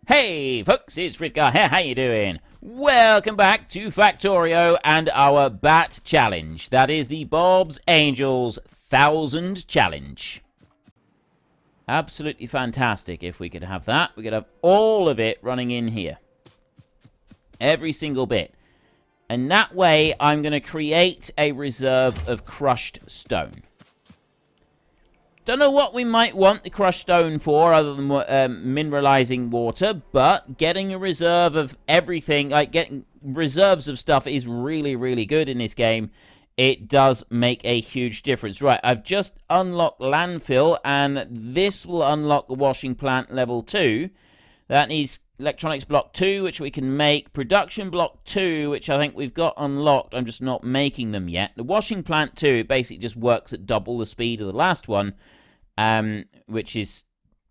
Hey folks, it's Frithgar here, how you doing? Welcome back to Factorio and our Bat Challenge. That is the Bob's Angels 1000 Challenge. Absolutely fantastic if we could have that. We could have all of it running in here. Every single bit. And that way I'm going to create a reserve of crushed stone. Don't know what we might want the crushed stone for other than mineralizing water, but getting a reserve of everything, like getting reserves of stuff is really, really good in this game. It does make a huge difference. Right, I've just unlocked landfill, and this will unlock the washing plant level 2. That needs electronics block 2, which we can make. Production block 2, which I think we've got unlocked. I'm just not making them yet. The washing plant 2, it basically just works at double the speed of the last one, which is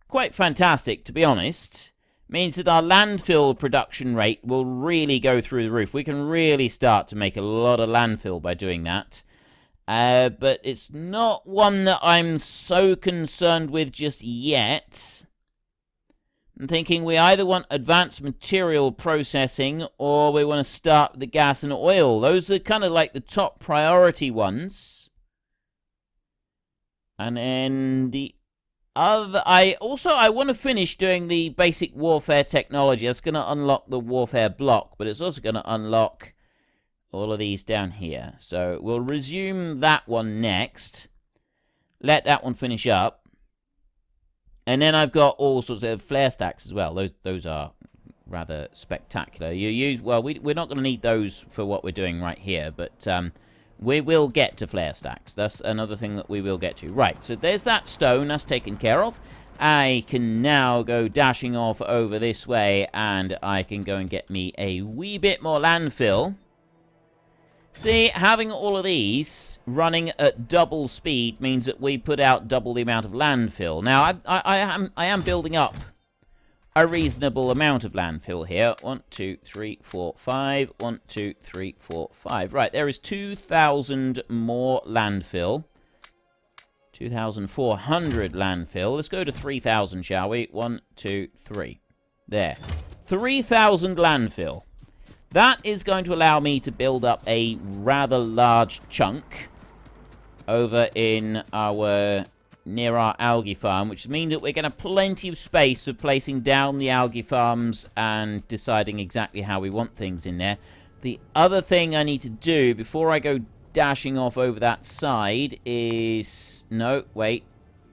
quite fantastic, to be honest. Means that our landfill production rate will really go through the roof. We can really start to make a lot of landfill by doing that. But it's not one that I'm so concerned with just yet. I'm thinking we either want advanced material processing or we want to start with the gas and oil. Those are kind of like the top priority ones. And then the other... I want to finish doing the basic warfare technology. That's going to unlock the warfare block, but it's also going to unlock all of these down here. So we'll resume that one next. Let that one finish up. And then I've got all sorts of flare stacks as well. Those are rather spectacular. We're not going to need those for what we're doing right here, but we will get to flare stacks. That's another thing that we will get to. Right, so there's that stone. That's taken care of. I can now go dashing off over this way, and I can go and get me a wee bit more landfill. See, having all of these running at double speed means that we put out double the amount of landfill. Now, I am building up a reasonable amount of landfill here. 1, 2, 3, 4, 5. 1, 2, 3, 4, 5. Right, there is 2,000 more landfill. 2,400 landfill. Let's go to 3,000, shall we? 1, 2, 3. There. 3,000 landfill. That is going to allow me to build up a rather large chunk over in near our algae farm, which means that we're going to have plenty of space for placing down the algae farms and deciding exactly how we want things in there. The other thing I need to do before I go dashing off over that side is... No, wait.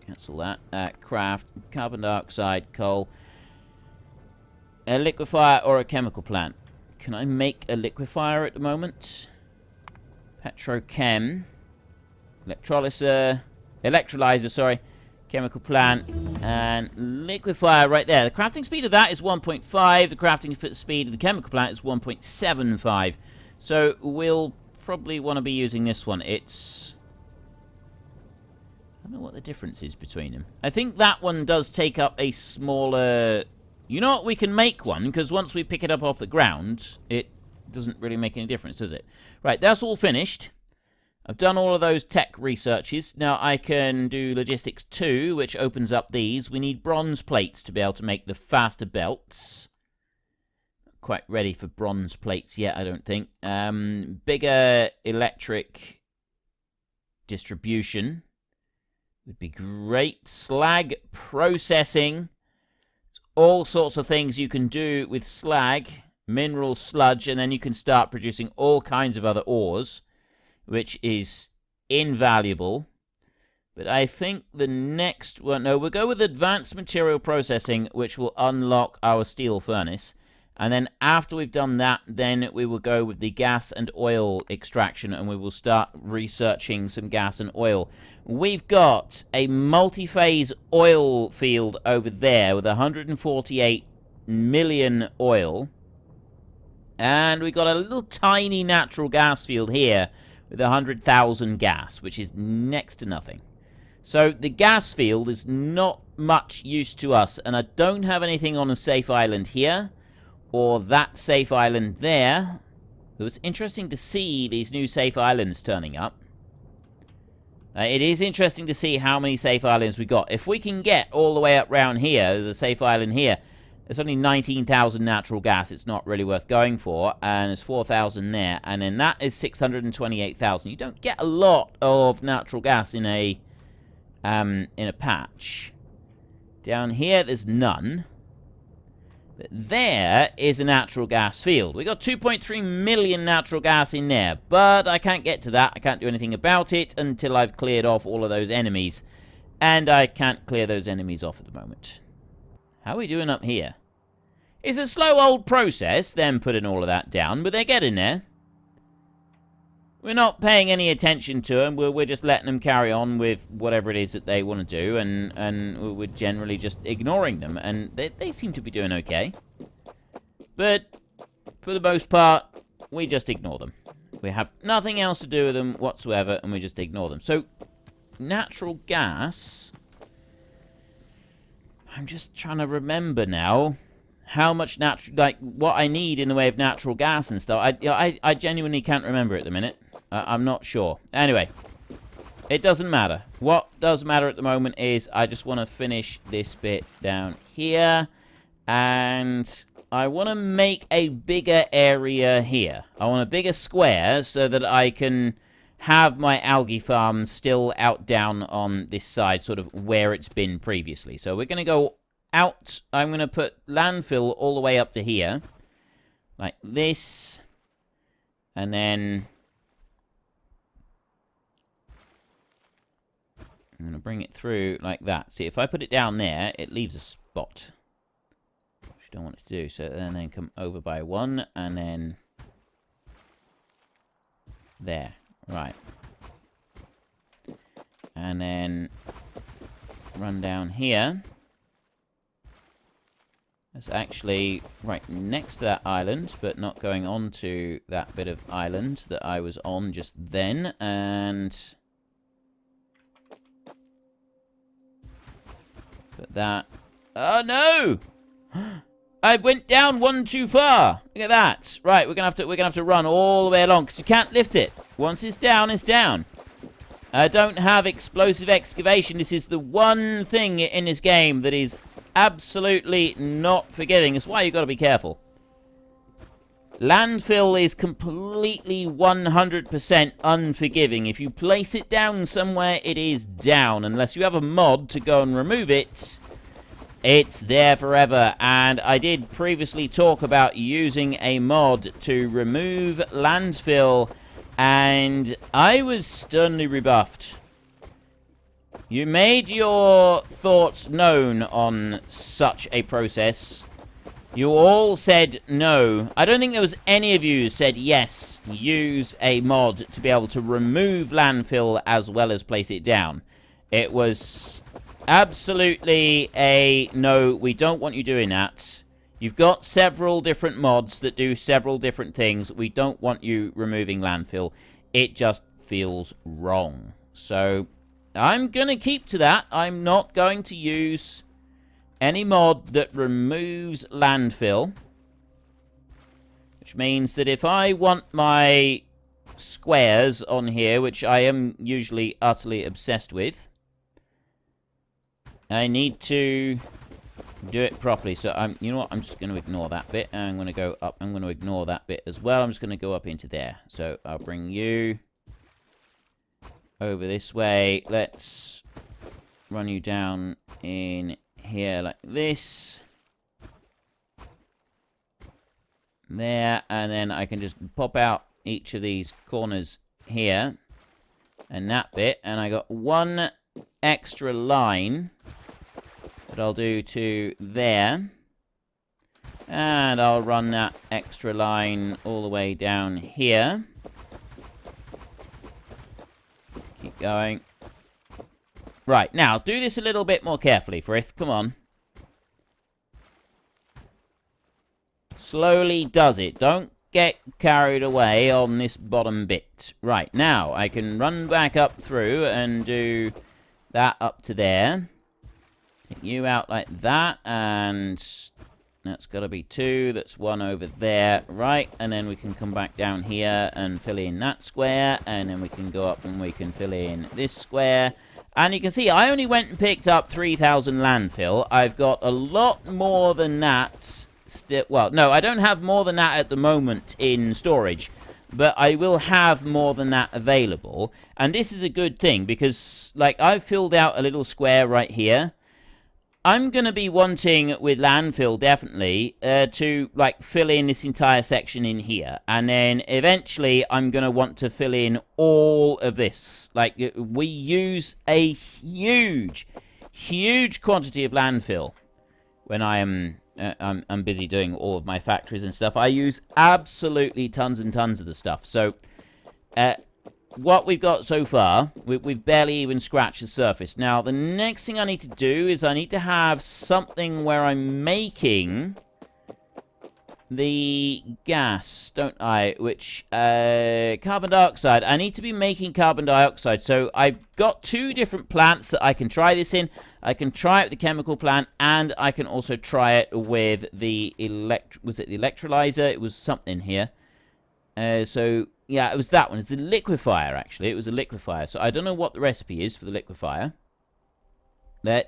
Cancel that. Craft, carbon dioxide, coal. A liquefier or a chemical plant. Can I make a liquefier at the moment? Petrochem. Electrolyzer, sorry. Chemical plant. And liquefier right there. The crafting speed of that is 1.5. The crafting speed of the chemical plant is 1.75. So we'll probably want to be using this one. It's... I don't know what the difference is between them. I think that one does take up a smaller... You know what? We can make one, because once we pick it up off the ground, it doesn't really make any difference, does it? Right, that's all finished. I've done all of those tech researches. Now I can do logistics 2, which opens up these. We need bronze plates to be able to make the faster belts. Not quite ready for bronze plates yet, I don't think. Bigger electric distribution would be great. Slag processing. All sorts of things you can do with slag, mineral sludge, and then you can start producing all kinds of other ores, which is invaluable. But I think the next one... No, we'll go with advanced material processing, which will unlock our steel furnace. And then after we've done that, then we will go with the gas and oil extraction, and we will start researching some gas and oil. We've got a multi-phase oil field over there with 148 million oil. And we've got a little tiny natural gas field here with 100,000 gas, which is next to nothing. So the gas field is not much use to us, and I don't have anything on a safe island here. Or that safe island there. It was interesting to see these new safe islands turning up. It is interesting to see how many safe islands we got. If we can get all the way up round here, there's a safe island here. There's only 19,000 natural gas. It's not really worth going for. And there's 4,000 there. And then that is 628,000. You don't get a lot of natural gas in a patch. Down here, there's none. But there is a natural gas field. We got 2.3 million natural gas in there. But I can't get to that. I can't do anything about it until I've cleared off all of those enemies. And I can't clear those enemies off at the moment. How are we doing up here? It's a slow old process, them putting all of that down, but they're getting there. We're not paying any attention to them. We're just letting them carry on with whatever it is that they want to do, and we're generally just ignoring them. And they seem to be doing okay. But for the most part, we just ignore them. We have nothing else to do with them whatsoever, and we just ignore them. So, natural gas... I'm just trying to remember now how much what I need in the way of natural gas and stuff. I genuinely can't remember at the minute. I'm not sure. Anyway, it doesn't matter. What does matter at the moment is I just want to finish this bit down here. And I want to make a bigger area here. I want a bigger square so that I can have my algae farm still out down on this side, sort of where it's been previously. So we're going to go out. I'm going to put landfill all the way up to here, like this, and then I'm going to bring it through like that. See, if I put it down there, it leaves a spot, which I don't want it to do. So then come over by one, and then there. Right. And then run down here. It's actually right next to that island, but not going on to that bit of island that I was on just then. And put that... Oh, no! I went down one too far. Look at that. Right, we're gonna have to run all the way along because you can't lift it. Once it's down, it's down. I don't have explosive excavation. This is the one thing in this game that is absolutely not forgiving. That's why you've got to be careful. Landfill is completely 100% unforgiving. If you place it down somewhere, it is down. Unless you have a mod to go and remove it, it's there forever. And I did previously talk about using a mod to remove landfill, and I was sternly rebuffed. You made your thoughts known on such a process. You all said no. I don't think there was any of you who said yes, use a mod to be able to remove landfill as well as place it down. It was absolutely a no, we don't want you doing that. You've got several different mods that do several different things. We don't want you removing landfill. It just feels wrong. So I'm going to keep to that. I'm not going to use any mod that removes landfill. Which means that if I want my squares on here, which I am usually utterly obsessed with, I need to do it properly. So you know what? I'm just going to ignore that bit. And I'm going to go up. I'm going to ignore that bit as well. I'm just going to go up into there. So I'll bring you over this way. Let's run you down in here like this. There. And then I can just pop out each of these corners here. And that bit. And I got one extra line that I'll do to there. And I'll run that extra line all the way down here. Keep going. Right, now, do this a little bit more carefully, Frith. Come on. Slowly does it. Don't get carried away on this bottom bit. Right, now, I can run back up through and do that up to there. Take you out like that, and that's got to be 2. That's 1 over there, right? And then we can come back down here and fill in that square, and then we can go up and we can fill in this square. And you can see I only went and picked up 3,000 landfill. I've got a lot more than that. Well, no, I don't have more than that at the moment in storage. But I will have more than that available. And this is a good thing because, like, I've filled out a little square right here. I'm going to be wanting, with landfill, definitely, to, like, fill in this entire section in here. And then, eventually, I'm going to want to fill in all of this. Like, we use a huge, huge quantity of landfill when I am... I'm busy doing all of my factories and stuff. I use absolutely tons and tons of the stuff. So, what we've got so far, we've barely even scratched the surface. Now, the next thing I need to do is I need to have something where I'm making the gas, don't I? Which, carbon dioxide. I need to be making carbon dioxide. So, I've got 2 different plants that I can try this in. I can try it with the chemical plant, and I can also try it with the was it the electrolyzer? It was something here. So, yeah, it was that one. It's a liquefier, actually. It was a liquefier. So, I don't know what the recipe is for the liquefier. I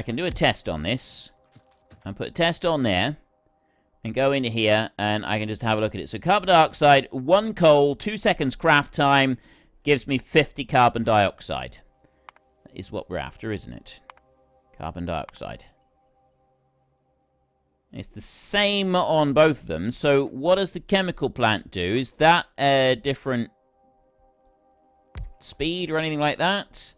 can do a test on this. And put a test on there. And go into here, and I can just have a look at it. So, carbon dioxide, 1 coal, 2 seconds craft time, gives me 50 carbon dioxide. That is what we're after, isn't it? Carbon dioxide. It's the same on both of them. So, what does the chemical plant do? Is that a different speed or anything like that?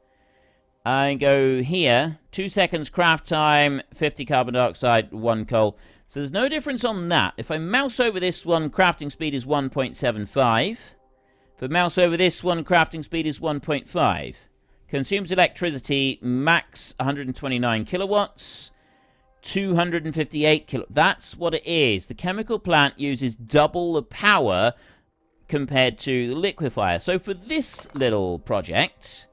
I go here, 2 seconds craft time, 50 carbon dioxide, 1 coal. So there's no difference on that. If I mouse over this one, crafting speed is 1.75. If I mouse over this one, crafting speed is 1.5. Consumes electricity, max 129 kilowatts, 258 kilowatts. That's what it is. The chemical plant uses double the power compared to the liquefier. So for this little project...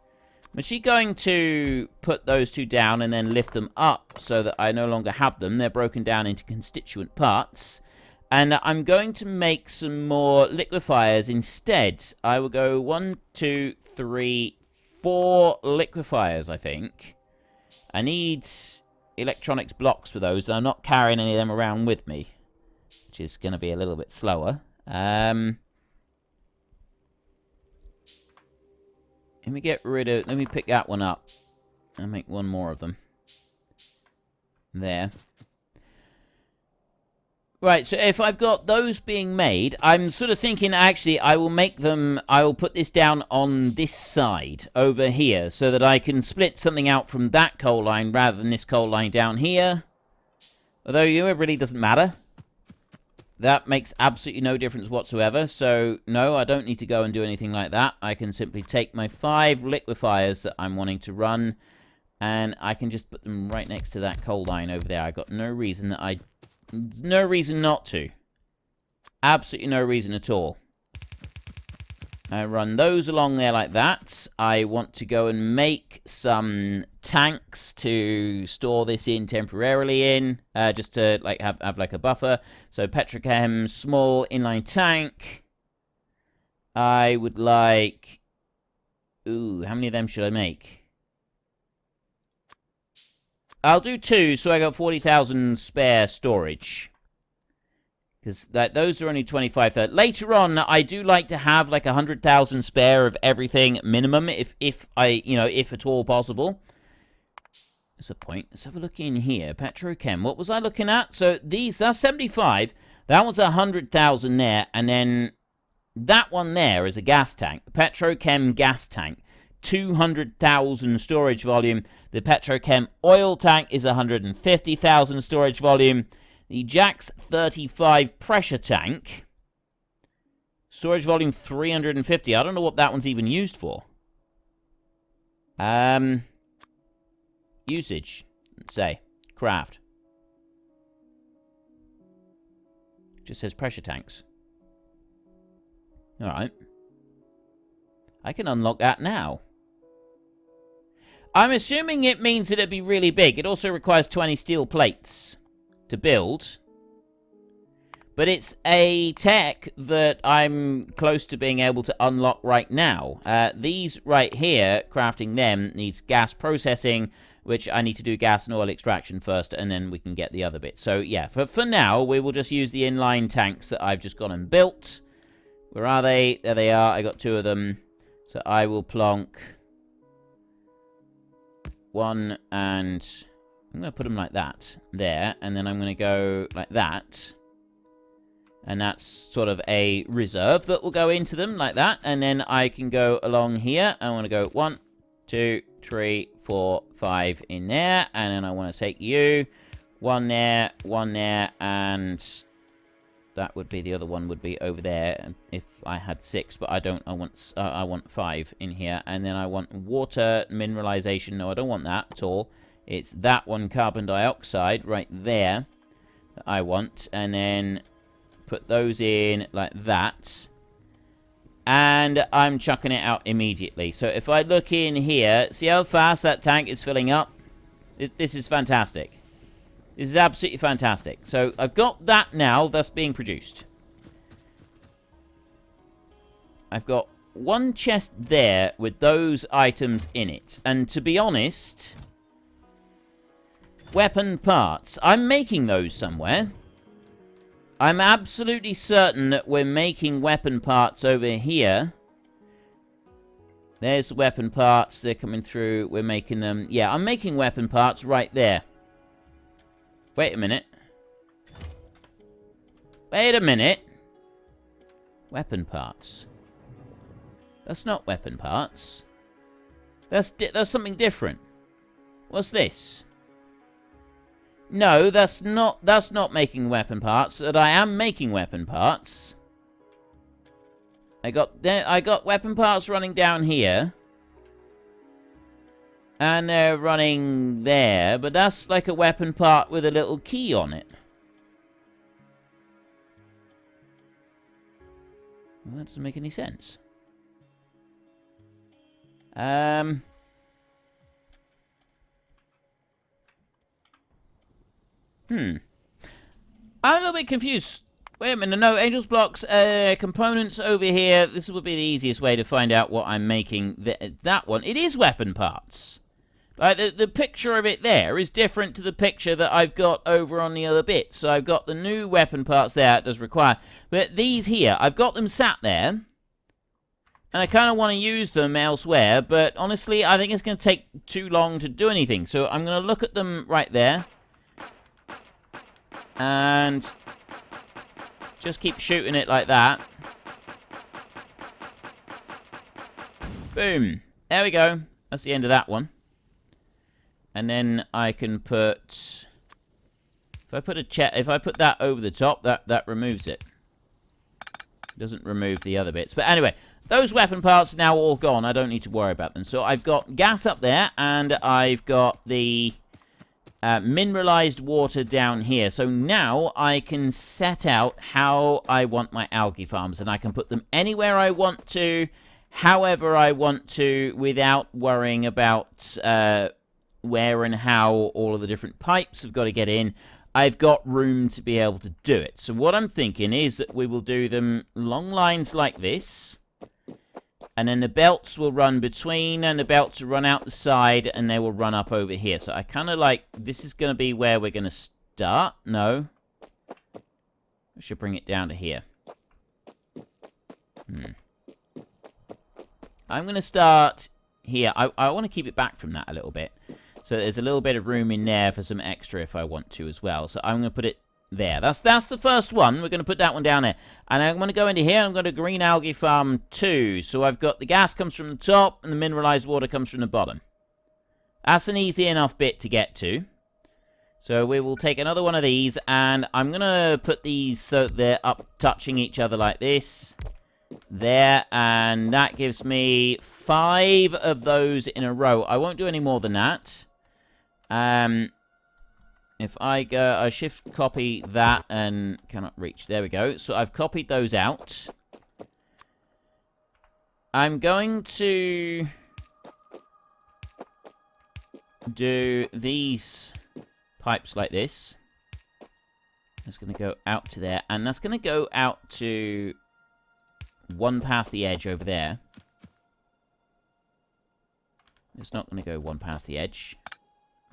I'm actually going to put those 2 down and then lift them up so that I no longer have them. They're broken down into constituent parts. And I'm going to make some more liquefiers instead. I will go 1, 2, 3, 4 liquefiers, I think. I need electronics blocks for those. I'm not carrying any of them around with me, which is going to be a little bit slower. Let me get rid of... Let me pick that one up. And make 1 more of them. There. Right, so if I've got those being made, I'm sort of thinking, actually, I will make them... I will put this down on this side, over here, so that I can split something out from that coal line rather than this coal line down here. Although, it really doesn't matter. That makes absolutely no difference whatsoever. So, no, I don't need to go and do anything like that. I can simply take my 5 liquefiers that I'm wanting to run, and I can just put them right next to that coal line over there. I got no reason that no reason not to. Absolutely no reason at all. I run those along there like that. I want to go and make some tanks to store this in temporarily in, just to like have like a buffer. So petrochem, small inline tank. I would like... Ooh, how many of them should I make? I'll do 2, so I got 40,000 spare storage. Because those are only 25,000. Later on, I do like to have like 100,000 spare of everything minimum, if at all possible. There's a point. Let's have a look in here. Petrochem. What was I looking at? So that's 75. That one's 100,000 there, and then that one there is a gas tank. Petrochem gas tank. 200,000 storage volume. The Petrochem oil tank is 150,000 storage volume. The Jax 35 pressure tank. Storage volume 350. I don't know what that one's even used for. Usage. Let's say. Craft. Just says pressure tanks. Alright. I can unlock that now. I'm assuming it means that it'd be really big. It also requires 20 steel plates to build. But it's a tech that I'm close to being able to unlock right now. These right here, crafting them, needs gas processing, which I need to do gas and oil extraction first, and then we can get the other bit. So yeah, for now, we will just use the inline tanks that I've just gone and built. Where are they? There they are. I got 2 of them. So I will plonk 1, and I'm going to put them like that there, and then I'm going to go like that. And that's sort of a reserve that will go into them like that. And then I can go along here. I want to go 1, 2, 3, 4, 5 in there. And then I want to take you. 1 there, and that would be, the other one would be over there if I had 6, but I don't. I want 5 in here. And then I want water mineralization. No, I don't want that at all. It's that one, carbon dioxide, right there that I want. And then put those in like that. And I'm chucking it out immediately. So if I look in here, see how fast that tank is filling up? This is fantastic. This is absolutely fantastic. So I've got that now. That's being produced. I've got 1 chest there with those items in it. And to be honest, weapon parts, I'm making those somewhere. I'm absolutely certain that we're making weapon parts over here. There's the weapon parts. They're coming through. We're making them. Yeah, I'm making weapon parts right there. Wait a minute. Wait a minute. Weapon parts. That's not weapon parts. That's something different. What's this? No, that's not making weapon parts. But I am making weapon parts. I got weapon parts running down here. And they're running there, but that's like a weapon part with a little key on it. Well, that doesn't make any sense. I'm a little bit confused. Wait a minute, no, Angel's Blocks, components over here. This would be the easiest way to find out what I'm making. That one, it is weapon parts. Like, the picture of it there is different to the picture that I've got over on the other bit. So I've got the new weapon parts there, it does require. But these here, I've got them sat there. And I kind of want to use them elsewhere. But honestly, I think it's going to take too long to do anything. So I'm going to look at them right there. And just keep shooting it like that. Boom. There we go. That's the end of that one. And then I can put, if I put that over the top, that removes it. Doesn't remove the other bits. But anyway, those weapon parts are now all gone. I don't need to worry about them. So I've got gas up there, and I've got the mineralized water down here. So now I can set out how I want my algae farms, and I can put them anywhere I want to, however I want to, without worrying about where and how all of the different pipes have got to get in. I've got room to be able to do it. So what I'm thinking is that we will do them long lines like this, and then the belts will run between, and the belts will run out the side, and they will run up over here. So I kind of like, this is going to be where we're going to start. No. I should bring it down to here. I'm going to start here. I want to keep it back from that a little bit. So there's a little bit of room in there for some extra if I want to as well. So I'm going to put it there. That's the first one. We're going to put that one down there. And I'm going to go into here. I'm going to green algae farm 2. So I've got the gas comes from the top and the mineralized water comes from the bottom. That's an easy enough bit to get to. So we will take another one of these, and I'm going to put these so they're up touching each other like this. There, and that gives me 5 of those in a row. I won't do any more than that. If I go, I shift copy that and cannot reach. There we go. So I've copied those out. I'm going to do these pipes like this. That's going to go out to there. And that's going to go out to one past the edge over there. It's not going to go one past the edge.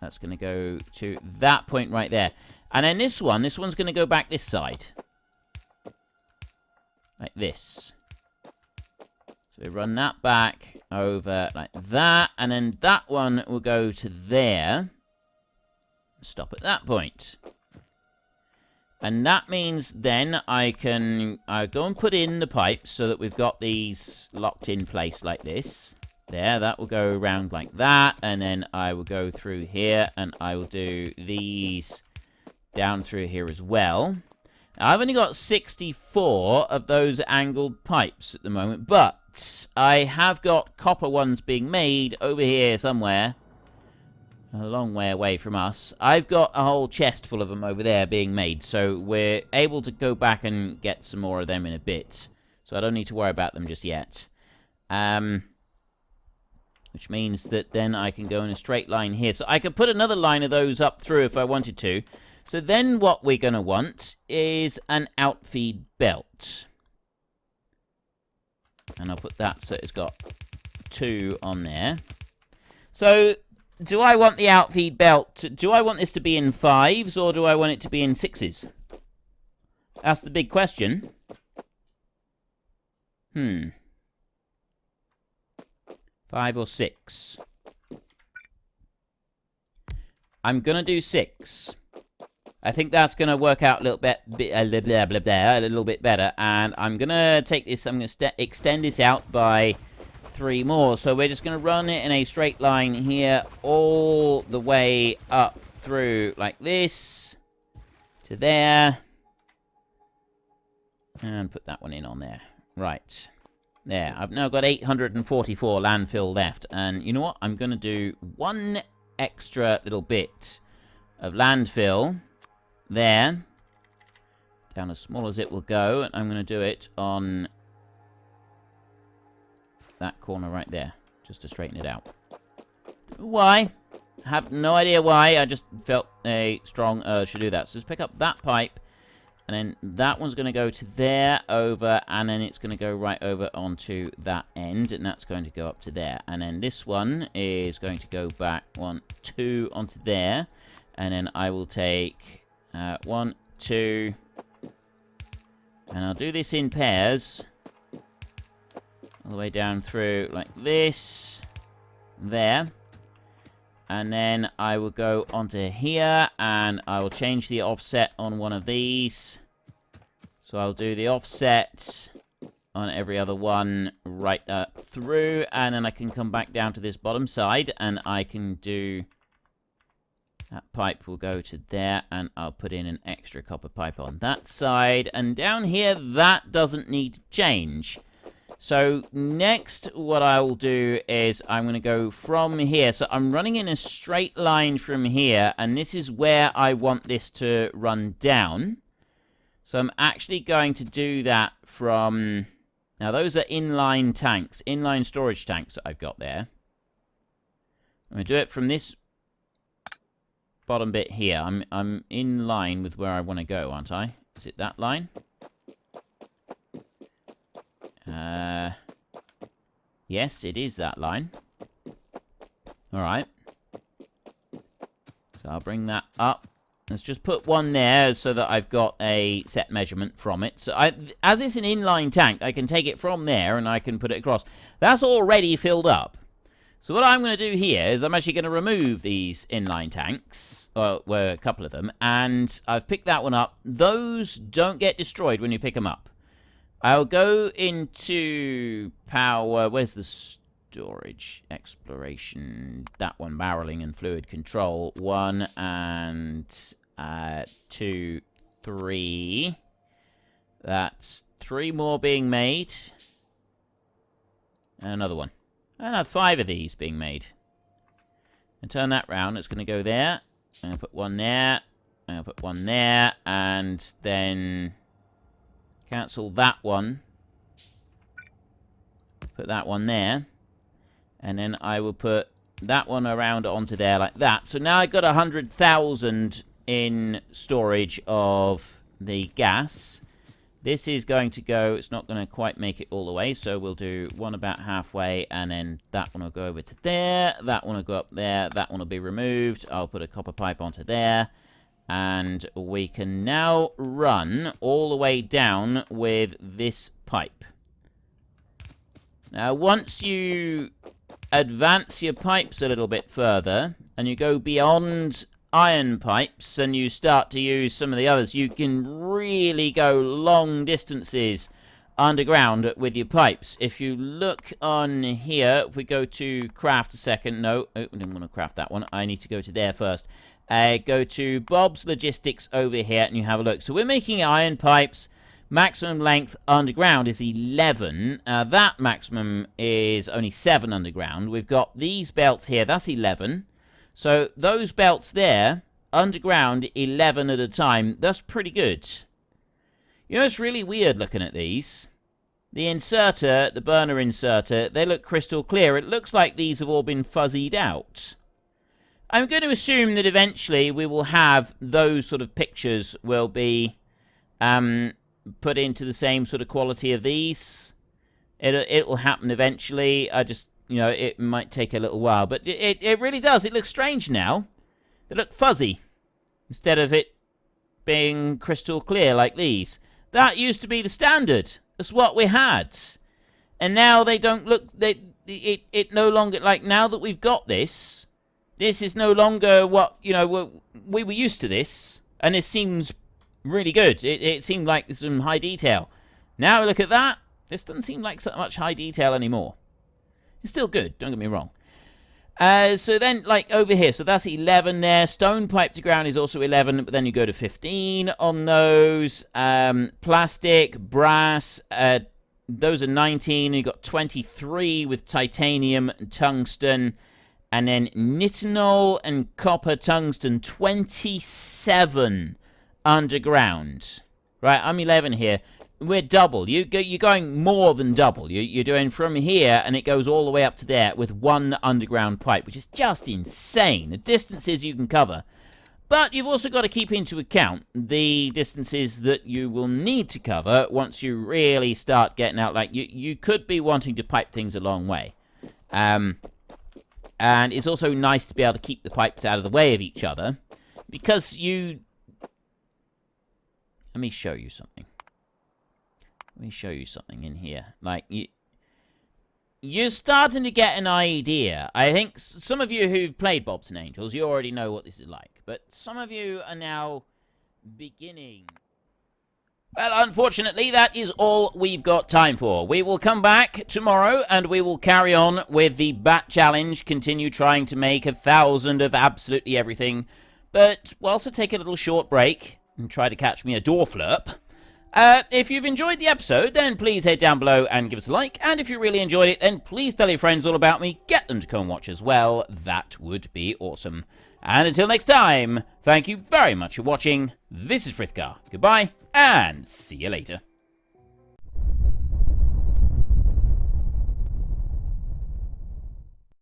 That's going to go to that point right there. And then this one's going to go back this side. Like this. So we run that back over like that. And then that one will go to there. Stop at that point. And that means then I can go and put in the pipes so that we've got these locked in place like this. There, that will go around like that, and then I will go through here, and I will do these down through here as well. Now, I've only got 64 of those angled pipes at the moment, but I have got copper ones being made over here somewhere, a long way away from us. I've got a whole chest full of them over there being made, so we're able to go back and get some more of them in a bit. So I don't need to worry about them just yet. Which means that then I can go in a straight line here. So I could put another line of those up through if I wanted to. So then what we're going to want is an outfeed belt. And I'll put that so it's got 2 on there. So do I want the outfeed belt? Do I want this to be in 5s or do I want it to be in 6s? That's the big question. 5 or 6. I'm going to do 6. I think that's going to work out a little bit, a little bit better. And I'm going to take this, I'm going to extend this out by 3 more. So we're just going to run it in a straight line here all the way up through like this to there. And put that one in on there. Right. There, I've now got 844 landfill left. And you know what? I'm going to do 1 extra little bit of landfill there. Down as small as it will go. And I'm going to do it on that corner right there. Just to straighten it out. Why? Have no idea why. I just felt a strong urge to do that. So just pick up that pipe. And then that one's going to go to there, over, and then it's going to go right over onto that end, and that's going to go up to there. And then this one is going to go back 1, 2 onto there, and then I will take 1, 2, and I'll do this in pairs, all the way down through like this, there. And then I will go onto here, and I will change the offset on one of these. So I'll do the offset on every other one right through, and then I can come back down to this bottom side, and I can do... That pipe will go to there, and I'll put in an extra copper pipe on that side. And down here, that doesn't need to change. So next, what I will do is I'm going to go from here. So I'm running in a straight line from here, and this is where I want this to run down. So I'm actually going to do that from... Now, those are inline tanks, inline storage tanks that I've got there. I'm going to do it from this bottom bit here. I'm in line with where I want to go, aren't I? Is it that line? Yes, it is that line. Alright. So I'll bring that up. Let's just put one there so that I've got a set measurement from it. So as it's an inline tank, I can take it from there and I can put it across. That's already filled up. So what I'm going to do here is I'm actually going to remove these inline tanks. Well, a couple of them. And I've picked that one up. Those don't get destroyed when you pick them up. I'll go into power. Where's the storage? Exploration. That one. Barreling and fluid control. 1 and 2, 3. That's 3 more being made. And another one. And I have 5 of these being made. And turn that round. It's going to go there. And I'll put one there. And I'll put one there. And then... cancel that one. Put that one there. And then I will put that one around onto there like that. So now I've got 100,000 in storage of the gas. This is going to go, it's not going to quite make it all the way, so we'll do one about halfway, and then that one will go over to there, that one will go up there, that one will be removed. I'll put a copper pipe onto there, and we can now run all the way down with this pipe. Now, once you advance your pipes a little bit further, and you go beyond iron pipes, and you start to use some of the others, you can really go long distances underground with your pipes. If you look on here, if we go to craft a second, no, I didn't want to craft that one, I need to go to there first. Go to Bob's Logistics over here, and you have a look. So we're making iron pipes. Maximum length underground is 11. That maximum is only 7 underground. We've got these belts here, that's 11. So those belts there, underground, 11 at a time. That's pretty good. You know, it's really weird looking at these. The inserter, the burner inserter, they look crystal clear. It looks like these have all been fuzzied out. I'm going to assume that eventually we will have those sort of pictures will be put into the same sort of quality of these. It'll happen eventually. I just... You know, it might take a little while, but it really does. It looks strange now. They look fuzzy instead of it being crystal clear like these. That used to be the standard. That's what we had. And now they don't look... It no longer... Like, now that we've got this, this is no longer what, you know, we were used to this. And it seems really good. It seemed like some high detail. Now look at that. This doesn't seem like so much high detail anymore. It's still good, don't get me wrong. So then, like, over here, so that's 11 there. Stone pipe to ground is also 11, but then you go to 15 on those. Plastic, brass, those are 19. You've got 23 with titanium and tungsten. And then nitinol and copper tungsten, 27 underground. Right, I'm 11 here. We're double. You're going more than double. You're doing from here, and it goes all the way up to there with one underground pipe, which is just insane. The distances you can cover. But you've also got to keep into account the distances that you will need to cover once you really start getting out. Like, you could be wanting to pipe things a long way. And it's also nice to be able to keep the pipes out of the way of each other. Because you... Let me show you something. Let me show you something in here. Like, you're starting to get an idea. I think some of you who've played Bobs and Angels, you already know what this is like. But some of you are now beginning. Well, unfortunately, that is all we've got time for. We will come back tomorrow, and we will carry on with the Bat Challenge. Continue trying to make 1,000 of absolutely everything. But we'll also take a little short break and try to catch me a door flurp. If you've enjoyed the episode, then please head down below and give us a like. And if you really enjoyed it, then please tell your friends all about me. Get them to come watch as well. That would be awesome. And until next time, thank you very much for watching. This is Frithgar. Goodbye, and see you later.